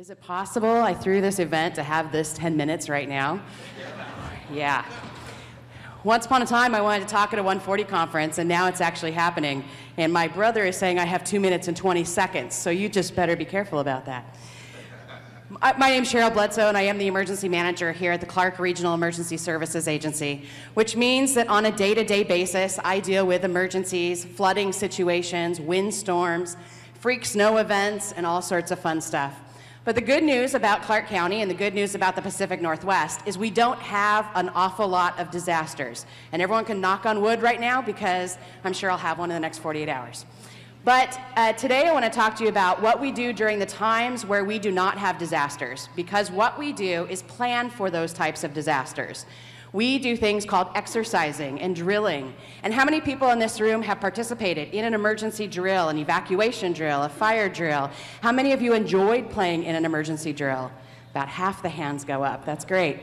Is it possible I threw this event to have this 10 minutes right now? Yeah. Once upon a time, I wanted to talk at a 140 conference, and now it's actually happening. And my brother is saying I have 2 minutes and 20 seconds, so you just better be careful about that. My name's Cheryl Bledsoe, and I am the emergency manager here at the Clark Regional Emergency Services Agency, which means that on a day-to-day basis, I deal with emergencies, flooding situations, windstorms, freak snow events, and all sorts of fun stuff. But the good news about Clark County and the good news about the Pacific Northwest is we don't have an awful lot of disasters. And everyone can knock on wood right now because I'm sure I'll have one in the next 48 hours. But today I want to talk to you about what we do during the times where we do not have disasters, because what we do is plan for those types of disasters. We do things called exercising and drilling. And how many people in this room have participated in an emergency drill, an evacuation drill, a fire drill? How many of you enjoyed playing in an emergency drill? About half the hands go up. That's great.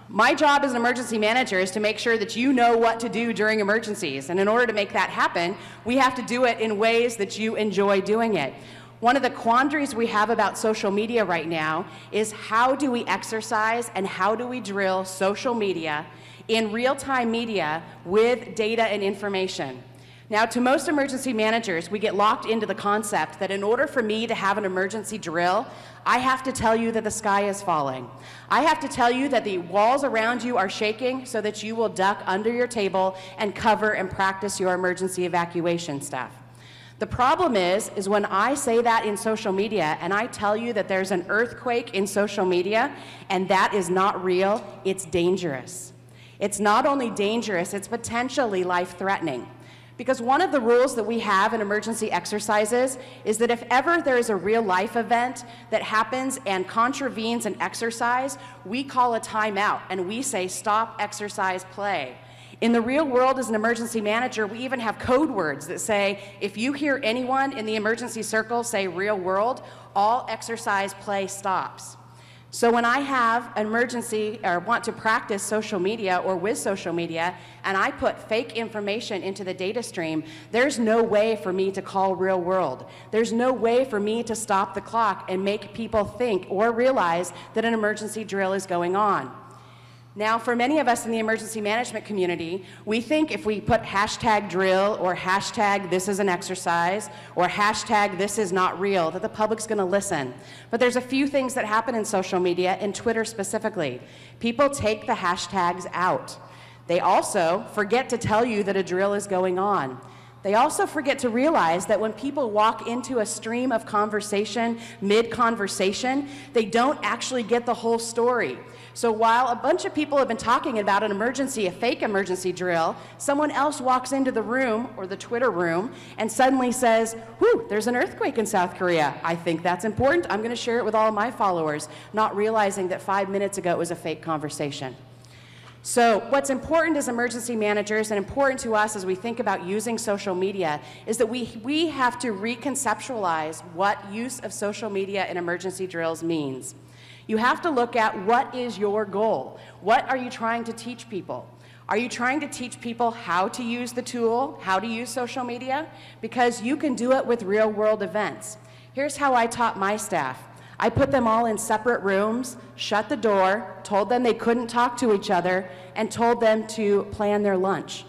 My job as an emergency manager is to make sure that you know what to do during emergencies. And in order to make that happen, we have to do it in ways that you enjoy doing it. One of the quandaries we have about social media right now is how do we exercise and how do we drill social media in real-time media with data and information. Now, to most emergency managers, we get locked into the concept that in order for me to have an emergency drill, I have to tell you that the sky is falling. I have to tell you that the walls around you are shaking so that you will duck under your table and cover and practice your emergency evacuation stuff. The problem is when I say that in social media and I tell you that there's an earthquake in social media and that is not real, it's dangerous. It's not only dangerous, it's potentially life-threatening. Because one of the rules that we have in emergency exercises is that if ever there is a real-life event that happens and contravenes an exercise, we call a timeout and we say stop, exercise, play. In the real world, as an emergency manager, we even have code words that say, if you hear anyone in the emergency circle say real world, all exercise play stops. So when I have an emergency or want to practice social media or with social media, and I put fake information into the data stream, there's no way for me to call real world. There's no way for me to stop the clock and make people think or realize that an emergency drill is going on. Now, for many of us in the emergency management community, we think if we put hashtag drill or hashtag this is an exercise or hashtag this is not real, that the public's going to listen. But there's a few things that happen in social media, and Twitter specifically. People take the hashtags out. They also forget to tell you that a drill is going on. They also forget to realize that when people walk into a stream of conversation, mid-conversation, they don't actually get the whole story. So while a bunch of people have been talking about an emergency, a fake emergency drill, someone else walks into the room, or the Twitter room, and suddenly says, whew, there's an earthquake in South Korea. I think that's important. I'm going to share it with all of my followers, not realizing that 5 minutes ago it was a fake conversation. So what's important as emergency managers and important to us as we think about using social media is that we have to reconceptualize what use of social media in emergency drills means. You have to look at what is your goal. What are you trying to teach people? Are you trying to teach people how to use the tool, how to use social media? Because you can do it with real-world events. Here's how I taught my staff. I put them all in separate rooms, shut the door, told them they couldn't talk to each other, and told them to plan their lunch.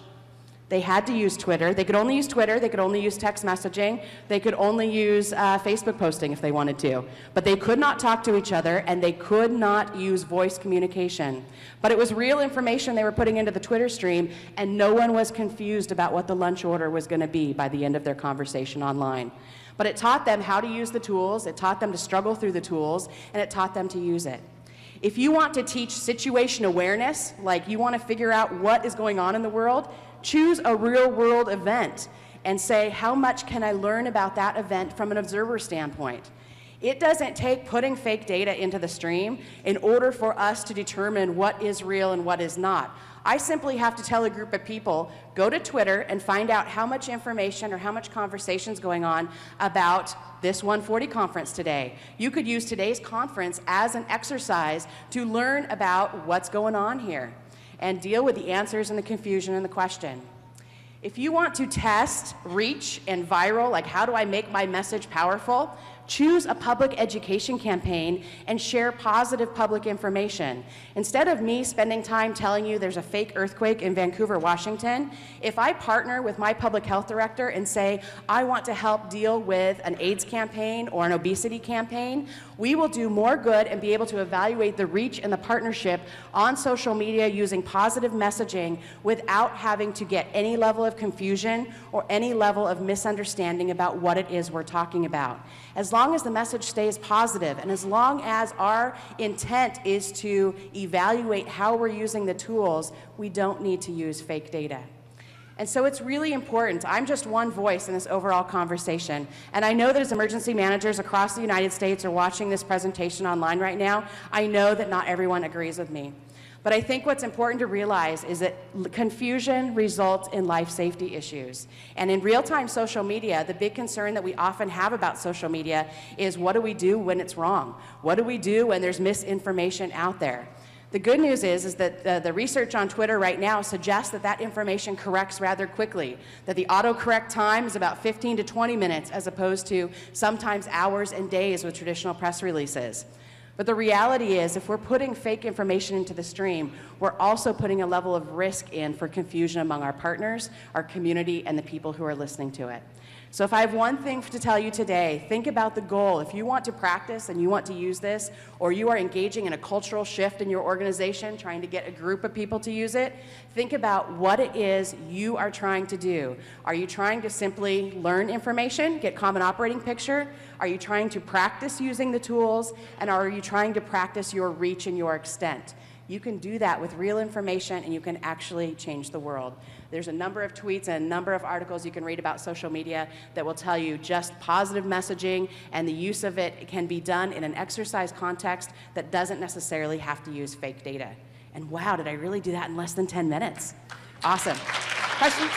They had to use Twitter. They could only use Twitter. They could only use text messaging. They could only use Facebook posting if they wanted to. But they could not talk to each other, and they could not use voice communication. But it was real information they were putting into the Twitter stream, and no one was confused about what the lunch order was going to be by the end of their conversation online. But it taught them how to use the tools, it taught them to struggle through the tools, and it taught them to use it. If you want to teach situation awareness, like you want to figure out what is going on in the world, choose a real-world event and say, how much can I learn about that event from an observer standpoint? It doesn't take putting fake data into the stream in order for us to determine what is real and what is not. I simply have to tell a group of people, go to Twitter and find out how much information or how much conversation is going on about this 140 conference today. You could use today's conference as an exercise to learn about what's going on here and deal with the answers and the confusion and the question. If you want to test reach and viral, like how do I make my message powerful, choose a public education campaign and share positive public information. Instead of me spending time telling you there's a fake earthquake in Vancouver, Washington, if I partner with my public health director and say, I want to help deal with an AIDS campaign or an obesity campaign, we will do more good and be able to evaluate the reach and the partnership on social media using positive messaging without having to get any level of confusion or any level of misunderstanding about what it is we're talking about. As long as the message stays positive and as long as our intent is to evaluate how we're using the tools, we don't need to use fake data. And so it's really important. I'm just one voice in this overall conversation. And I know that as emergency managers across the United States are watching this presentation online right now, I know that not everyone agrees with me. But I think what's important to realize is that confusion results in life safety issues. And in real-time social media, the big concern that we often have about social media is what do we do when it's wrong? What do we do when there's misinformation out there? The good news is that the research on Twitter right now suggests that that information corrects rather quickly, that the autocorrect time is about 15 to 20 minutes as opposed to sometimes hours and days with traditional press releases. But the reality is, if we're putting fake information into the stream, we're also putting a level of risk in for confusion among our partners, our community, and the people who are listening to it. So if I have one thing to tell you today, think about the goal. If you want to practice and you want to use this, or you are engaging in a cultural shift in your organization, trying to get a group of people to use it, think about what it is you are trying to do. Are you trying to simply learn information, get common operating picture? Are you trying to practice using the tools? And are you trying to practice your reach and your extent? You can do that with real information and you can actually change the world. There's a number of tweets and a number of articles you can read about social media that will tell you just positive messaging and the use of it can be done in an exercise context that doesn't necessarily have to use fake data. And wow, did I really do that in less than 10 minutes? Awesome. Questions?